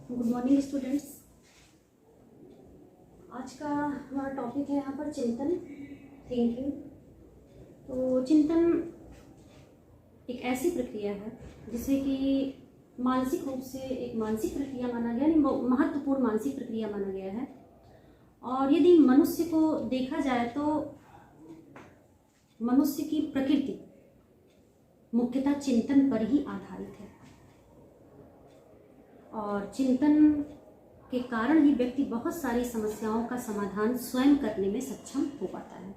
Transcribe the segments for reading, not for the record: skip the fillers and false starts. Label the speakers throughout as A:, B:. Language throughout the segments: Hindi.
A: Good morning students. आज का हमारा टॉपिक है यहाँ पर चिंतन, थिंकिंग। तो चिंतन एक ऐसी प्रक्रिया है जिसे कि मानसिक रूप से एक मानसिक प्रक्रिया माना गया, महत्वपूर्ण मानसिक प्रक्रिया माना गया है। और यदि मनुष्य को देखा जाए तो मनुष्य की प्रकृति मुख्यतः चिंतन पर ही आधारित है और चिंतन के कारण ही व्यक्ति बहुत सारी समस्याओं का समाधान स्वयं करने में सक्षम हो पाता है।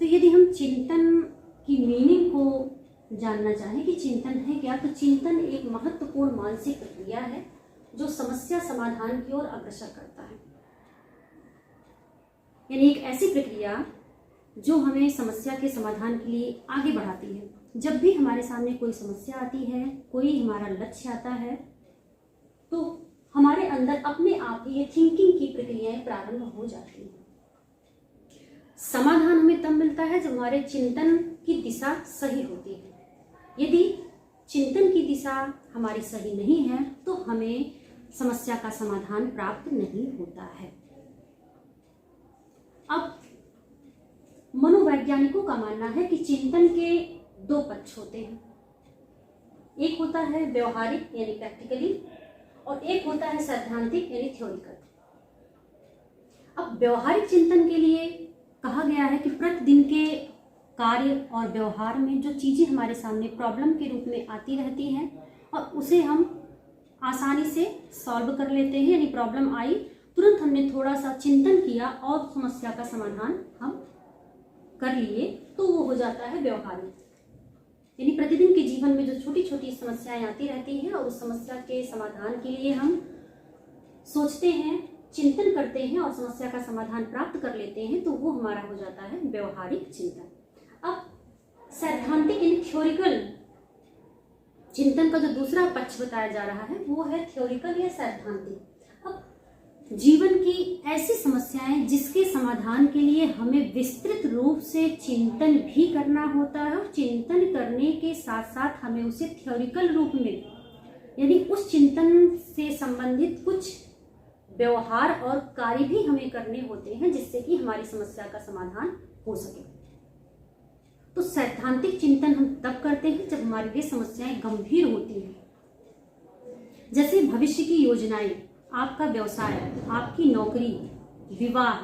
A: तो यदि हम चिंतन की मीनिंग को जानना चाहें कि चिंतन है क्या, तो चिंतन एक महत्वपूर्ण मानसिक प्रक्रिया है जो समस्या समाधान की ओर अग्रसर करता है। यानी एक ऐसी प्रक्रिया जो हमें समस्या के समाधान के लिए आगे बढ़ाती है। जब भी हमारे सामने कोई समस्या आती है, कोई हमारा लक्ष्य आता है, तो हमारे अंदर अपने आप ही ये थिंकिंग की प्रक्रियाएं प्रारंभ हो जाती हैं। समाधान हमें तब मिलता है जब हमारे चिंतन की दिशा सही होती है। यदि चिंतन की दिशा हमारी सही नहीं है तो हमें समस्या का समाधान प्राप्त नहीं होता है। अब मनोवैज्ञानिकों का मानना है कि चिंतन के दो पक्ष होते हैं। एक होता है व्यवहारिक यानी प्रैक्टिकली, और एक होता है सैद्धांतिक यानी थ्योरिकल। अब व्यवहारिक चिंतन के लिए कहा गया है कि प्रतिदिन के कार्य और व्यवहार में जो चीजें हमारे सामने प्रॉब्लम के रूप में आती रहती हैं और उसे हम आसानी से सॉल्व कर लेते हैं। यानी प्रॉब्लम आई, तुरंत हमने थोड़ा सा चिंतन किया और समस्या का समाधान हम कर लिए, तो वो हो जाता है व्यवहारिक। यानी प्रतिदिन के जीवन में जो छोटी छोटी समस्याएं आती रहती हैं और उस समस्या के समाधान के लिए हम सोचते हैं, चिंतन करते हैं और समस्या का समाधान प्राप्त कर लेते हैं, तो वो हमारा हो जाता है व्यवहारिक चिंतन। अब सैद्धांतिक यानी थ्योरिकल चिंतन का जो दूसरा पक्ष बताया जा रहा है वो है थ्योरिकल या सैद्धांतिक। अब जीवन की ऐसी समस्याएं जिसके समाधान के लिए हमें विस्तृत रूप से चिंतन भी करना होता है और चिंतन करने के साथ साथ हमें उसे थ्योरिकल रूप में यानी उस चिंतन से संबंधित कुछ व्यवहार और कार्य भी हमें करने होते हैं जिससे कि हमारी समस्या का समाधान हो सके। तो सैद्धांतिक चिंतन हम तब करते हैं जब हमारे लिए समस्याएं गंभीर होती हैं, जैसे भविष्य की योजनाएं, आपका व्यवसाय, आपकी नौकरी, विवाह,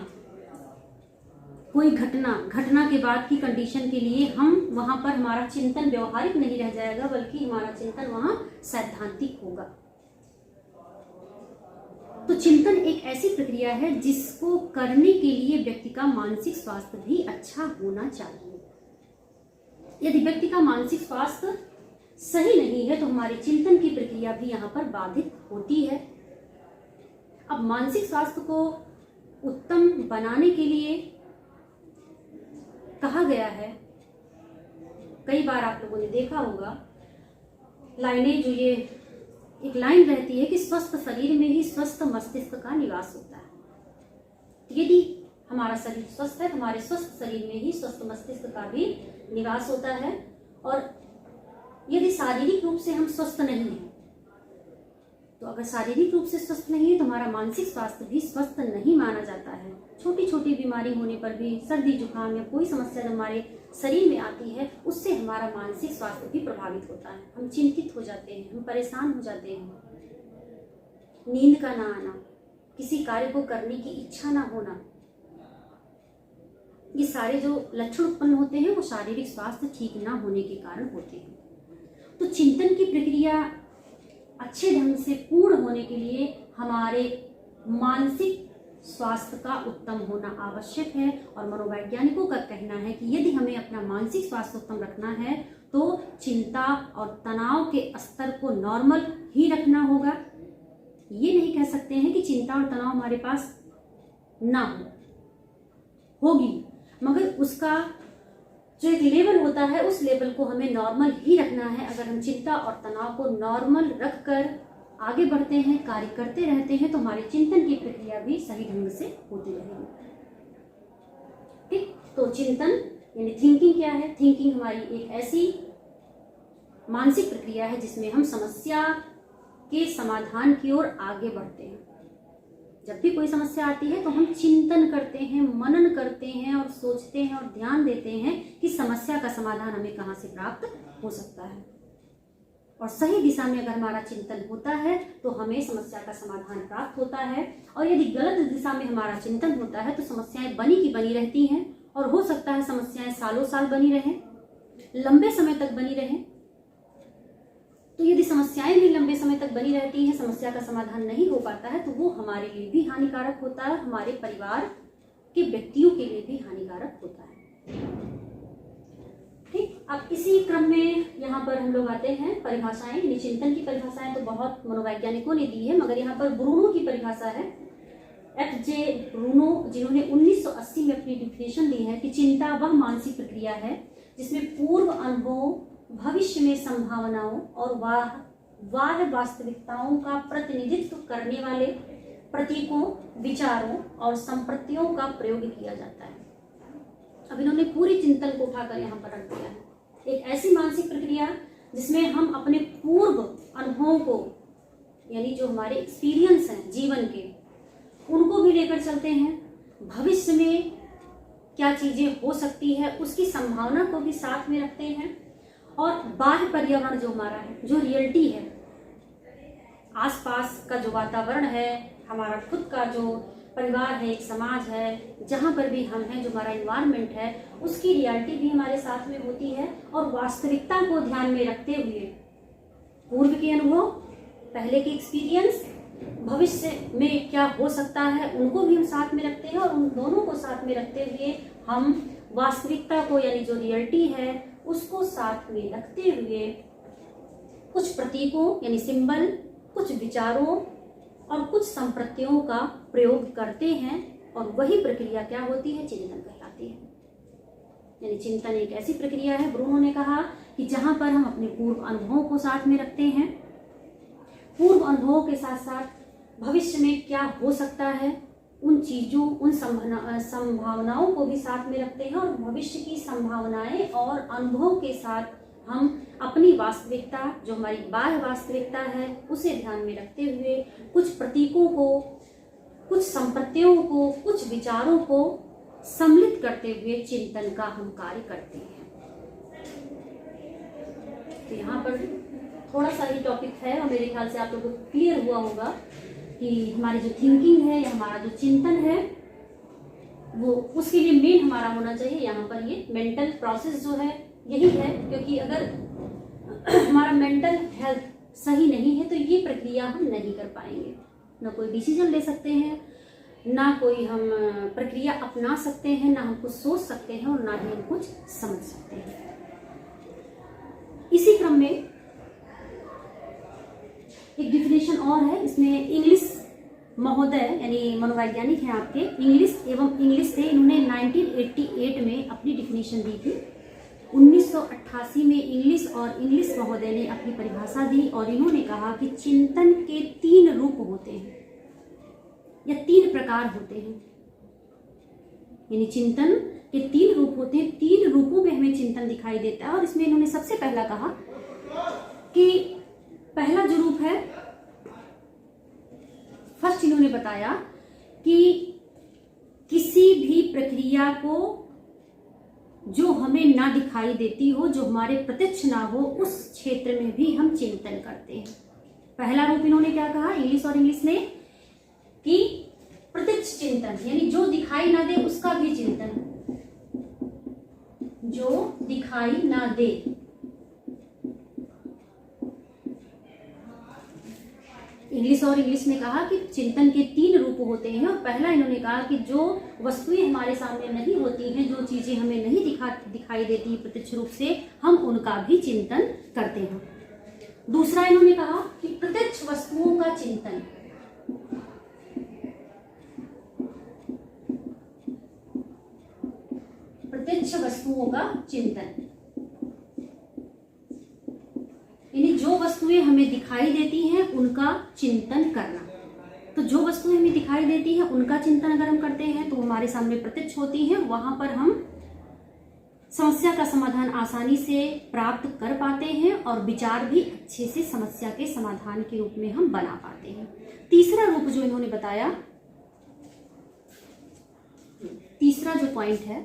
A: कोई घटना के बाद की कंडीशन के लिए हम वहां पर हमारा चिंतन व्यवहारिक नहीं रह जाएगा बल्कि हमारा चिंतन वहां सैद्धांतिक होगा। तो चिंतन एक ऐसी प्रक्रिया है जिसको करने के लिए व्यक्ति का मानसिक स्वास्थ्य भी अच्छा होना चाहिए। यदि व्यक्ति का मानसिक स्वास्थ्य सही नहीं है तो हमारे चिंतन की प्रक्रिया भी यहाँ पर बाधित होती है। अब मानसिक स्वास्थ्य को उत्तम बनाने के लिए कहा गया है, कई बार आप लोगों ने देखा होगा लाइनें, जो ये एक लाइन रहती है कि स्वस्थ शरीर में ही स्वस्थ मस्तिष्क का निवास होता है। यदि हमारा शरीर स्वस्थ है, हमारे स्वस्थ शरीर में ही स्वस्थ मस्तिष्क का भी निवास होता है। और यदि शारीरिक रूप से हम स्वस्थ नहीं हैं, तो अगर शारीरिक रूप से स्वस्थ नहीं है तो हमारा मानसिक स्वास्थ्य भी स्वस्थ नहीं माना जाता है। छोटी छोटी बीमारी होने पर भी, सर्दी जुकाम या कोई समस्या जब हमारे शरीर में आती है उससे हमारा मानसिक स्वास्थ्य भी प्रभावित होता है। हम चिंतित हो जाते हैं, हम परेशान हो जाते हैं, नींद का ना आना, किसी कार्य को करने की इच्छा ना होना, ये सारे जो लक्षण उत्पन्न होते हैं वो शारीरिक स्वास्थ्य ठीक ना होने के कारण होते हैं। तो चिंतन की प्रक्रिया अच्छे ढंग से पूर्ण होने के लिए हमारे मानसिक स्वास्थ्य का उत्तम होना आवश्यक है। और मनोवैज्ञानिकों का कहना है कि यदि हमें अपना मानसिक स्वास्थ्य उत्तम रखना है तो चिंता और तनाव के स्तर को नॉर्मल ही रखना होगा। ये नहीं कह सकते हैं कि चिंता और तनाव हमारे पास ना होगी, मगर उसका जो एक लेवल होता है उस लेवल को हमें नॉर्मल ही रखना है। अगर हम चिंता और तनाव को नॉर्मल रखकर आगे बढ़ते हैं, कार्य करते रहते हैं, तो हमारे चिंतन की प्रक्रिया भी सही ढंग से होती रहेगी। ठीक, तो चिंतन यानी थिंकिंग क्या है? थिंकिंग हमारी एक ऐसी मानसिक प्रक्रिया है जिसमें हम समस्या के समाधान की ओर आगे बढ़ते हैं। जब भी कोई समस्या आती है तो हम चिंतन करते हैं, मनन करते हैं और सोचते हैं और ध्यान देते हैं कि समस्या का समाधान हमें कहाँ से प्राप्त हो सकता है। और सही दिशा में अगर हमारा चिंतन होता है तो हमें समस्या का समाधान प्राप्त होता है, और यदि गलत दिशा में हमारा चिंतन होता है तो समस्याएं बनी की बनी रहती हैं, और हो सकता है समस्याएं सालों साल बनी रहें, लंबे समय तक बनी रहें। तो यदि समस्याएं भी लंबे समय तक बनी रहती हैं, समस्या का समाधान नहीं हो पाता है, तो वो हमारे लिए भी हानिकारक होता है, हमारे परिवार के व्यक्तियों के लिए भी हानिकारक होता है। ठीक, अब इसी क्रम में यहाँ पर हम लोग आते हैं परिभाषाएं। यानी चिंतन की परिभाषाएं तो बहुत मनोवैज्ञानिकों ने दी है, मगर यहाँ पर ब्रूनो की परिभाषा है, F.J. ब्रूनो, जिन्होंने 1980 में अपनी डिफिनेशन दी है कि चिंता वह मानसिक प्रक्रिया है जिसमें पूर्व अनुभव, भविष्य में संभावनाओं और बाह्य वास्तविकताओं का प्रतिनिधित्व करने वाले प्रतीकों, विचारों और संपत्तियों का प्रयोग किया जाता है। अब इन्होंने पूरी चिंतन को उठाकर यहाँ पर रख दिया है। एक ऐसी मानसिक प्रक्रिया जिसमें हम अपने पूर्व अनुभवों को, यानी जो हमारे एक्सपीरियंस हैं जीवन के, उनको भी लेकर चलते हैं, भविष्य में क्या चीजें हो सकती है उसकी संभावना को भी साथ में रखते हैं, और बाह्य पर्यावरण जो हमारा है, जो रियलिटी है, आसपास का जो वातावरण है, हमारा खुद का जो परिवार है, एक समाज है, जहाँ पर भी हम हैं, जो हमारा इन्वायरमेंट है, उसकी रियलिटी भी हमारे साथ में होती है। और वास्तविकता को ध्यान में रखते हुए पूर्व के अनुभव, पहले के एक्सपीरियंस, भविष्य में क्या हो सकता है, उनको भी हम साथ में रखते हैं, और उन दोनों को साथ में रखते हुए हम वास्तविकता को, यानी जो रियलिटी है, उसको साथ में रखते हुए कुछ प्रतीकों यानी सिंबल, कुछ विचारों और कुछ संपत्तियों का प्रयोग करते हैं, और वही प्रक्रिया क्या होती है, चिंतन कहलाती है। यानी चिंतन एक ऐसी प्रक्रिया है, ब्रूनो ने कहा, कि जहां पर हम अपने पूर्व अनुभवों को साथ में रखते हैं, पूर्व अनुभवों के साथ साथ भविष्य में क्या हो सकता है, उन चीजों, उन संभावनाओं को भी साथ में रखते हैं, और भविष्य की संभावनाएं और अनुभव के साथ हम अपनी वास्तविकता, जो हमारी बाह्य वास्तविकता है, उसे ध्यान में रखते हुए कुछ प्रतीकों को, कुछ संपत्तियों को, कुछ विचारों को सम्मिलित करते हुए चिंतन का हम कार्य करते हैं। तो यहाँ पर थोड़ा सा ही टॉपिक है, और मेरे ख्याल से आप लोगों को क्लियर हुआ होगा कि हमारी जो थिंकिंग है या हमारा जो चिंतन है, वो उसके लिए मेन हमारा होना चाहिए यहाँ पर ये मेंटल प्रोसेस जो है, यही है। क्योंकि अगर हमारा मेंटल हेल्थ सही नहीं है तो ये प्रक्रिया हम नहीं कर पाएंगे, ना कोई डिसीजन ले सकते हैं, ना कोई हम प्रक्रिया अपना सकते हैं, ना हम कुछ सोच सकते हैं, और ना ही हम कुछ समझ सकते हैं। इसी क्रम में एक डिफिनेशन और है, इसमें इंग्लिश महोदय यानी मनोवैज्ञानिक हैं आपके, इंग्लिश थे, इन्होंने 1988 में अपनी डिफिनेशन दी थी। 1988 में इंग्लिश महोदय ने अपनी परिभाषा दी, और इन्होंने कहा कि चिंतन के 3 रूप होते हैं या 3 प्रकार होते हैं। यानी चिंतन के 3 रूप होते हैं, 3 रूपों में हमें चिंतन दिखाई देता है। और इसमें इन्होंने सबसे पहला कहा कि पहला जो रूप है, फर्स्ट इन्होंने बताया कि किसी भी प्रक्रिया को जो हमें ना दिखाई देती हो, जो हमारे प्रत्यक्ष ना हो, उस क्षेत्र में भी हम चिंतन करते हैं। पहला रूप इन्होंने क्या कहा, इंग्लिश ने, कि प्रत्यक्ष चिंतन, यानी जो दिखाई ना दे उसका भी चिंतन, जो दिखाई ना दे। इंग्लिश ने कहा कि चिंतन के 3 रूप होते हैं, और पहला इन्होंने कहा कि जो वस्तुएं हमारे सामने नहीं होती हैं, जो चीजें हमें नहीं दिखाई देती प्रत्यक्ष रूप से, हम उनका भी चिंतन करते हैं। दूसरा इन्होंने कहा कि प्रत्यक्ष वस्तुओं का चिंतन, प्रत्यक्ष वस्तुओं का चिंतन, यानी जो वस्तुएं हमें दिखाई देती हैं उनका चिंतन करना। तो जो वस्तुएं हमें दिखाई देती हैं उनका चिंतन अगर हम करते हैं तो हमारे सामने प्रत्यक्ष होती हैं, वहां पर हम समस्या का समाधान आसानी से प्राप्त कर पाते हैं और विचार भी अच्छे से समस्या के समाधान के रूप में हम बना पाते हैं। तीसरा रूप जो इन्होंने बताया, तीसरा जो पॉइंट है,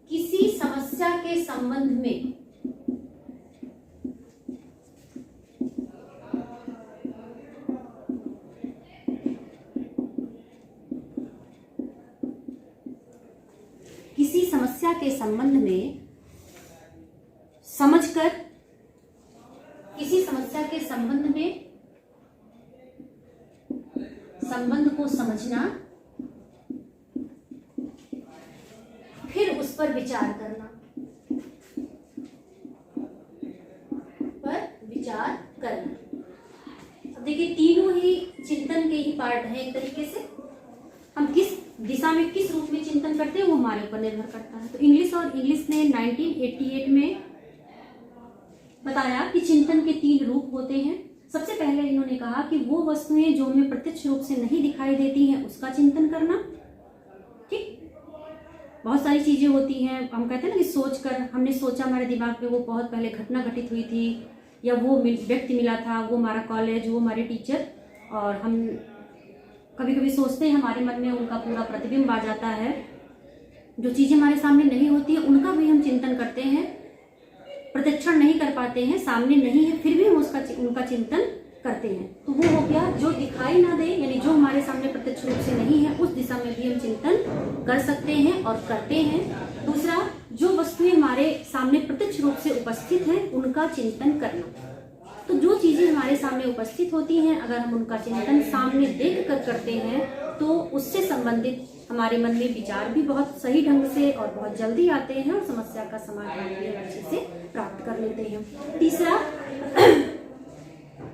A: किसी समस्या के संबंध में समझकर, किसी समस्या के संबंध में संबंध को समझना, फिर उस पर विचार करना, अब देखिए तीनों ही चिंतन के ही पार्ट है। एक तरीके से हम किस दिशा में, किस रूप में चिंतन करते हैं वो हमारे ऊपर निर्भर करता है। तो इंग्लिश ने 1988 में बताया कि चिंतन के 3 रूप होते हैं। सबसे पहले इन्होंने कहा कि वो वस्तुएं जो हमें प्रत्यक्ष रूप से नहीं दिखाई देती हैं उसका चिंतन करना। ठीक, बहुत सारी चीजें होती हैं, हम कहते हैं ना कि सोचकर, हमने सोचा, हमारे दिमाग में वो बहुत पहले घटना घटित हुई थी, या वो व्यक्ति मिला था, वो हमारा कॉलेज, वो हमारे टीचर, और हम कभी कभी सोचते हैं, हमारे मन में उनका पूरा प्रतिबिंब आ जाता है। जो चीजें हमारे सामने नहीं होती है उनका भी हम चिंतन करते हैं, प्रत्यक्षण नहीं कर पाते हैं, सामने नहीं है, फिर भी हम उनका चिंतन करते हैं। तो वो हो गया जो दिखाई ना दे, यानी जो हमारे सामने प्रत्यक्ष रूप से नहीं है, उस दिशा में भी हम चिंतन कर सकते हैं और करते हैं। दूसरा, जो वस्तुएं हमारे सामने प्रत्यक्ष रूप से उपस्थित हैं उनका चिंतन करना। तो जो चीजें हमारे सामने उपस्थित होती हैं, अगर हम उनका चिंतन सामने देख कर करते हैं तो उससे संबंधित हमारे मन में विचार भी बहुत सही ढंग से और बहुत जल्दी आते हैं और समस्या का समाधान भी अच्छे से प्राप्त कर लेते हैं। तीसरा,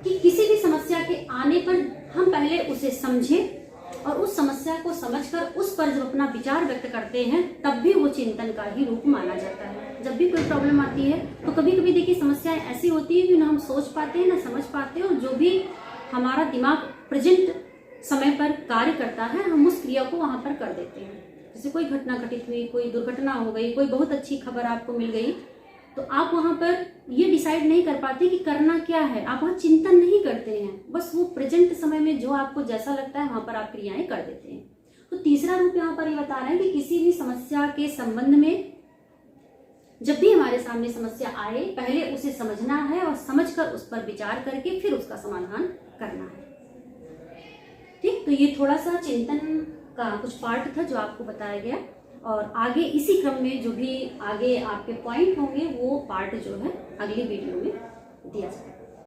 A: कि किसी भी समस्या के आने पर हम पहले उसे समझें और उस समस्या को समझकर उस पर जब अपना विचार व्यक्त करते हैं तब भी वो चिंतन का ही रूप माना जाता है। जब भी कोई प्रॉब्लम आती है तो कभी कभी देखिए समस्याएं ऐसी होती है कि ना हम सोच पाते हैं ना समझ पाते हैं, और जो भी हमारा दिमाग प्रेजेंट समय पर कार्य करता है हम उस क्रिया को वहां पर कर देते हैं। जैसे कोई घटना घटित हुई, कोई दुर्घटना हो गई, कोई बहुत अच्छी खबर आपको मिल गई, तो आप वहां पर ये डिसाइड नहीं कर पाते कि करना क्या है, आप वहां चिंतन नहीं करते हैं, बस वो प्रेजेंट समय में जो आपको जैसा लगता है वहां पर आप क्रियाएं कर देते हैं। तो तीसरा रूप यहाँ पर ये बता रहे हैं कि किसी भी समस्या के संबंध में जब भी हमारे सामने समस्या आए पहले उसे समझना है और समझकर उस पर विचार करके फिर उसका समाधान करना है। ठीक, तो ये थोड़ा सा चिंतन का कुछ पार्ट था जो आपको बताया गया, और आगे इसी क्रम में जो भी आगे आपके पॉइंट होंगे वो पार्ट जो है अगली वीडियो में दिया जाएगा।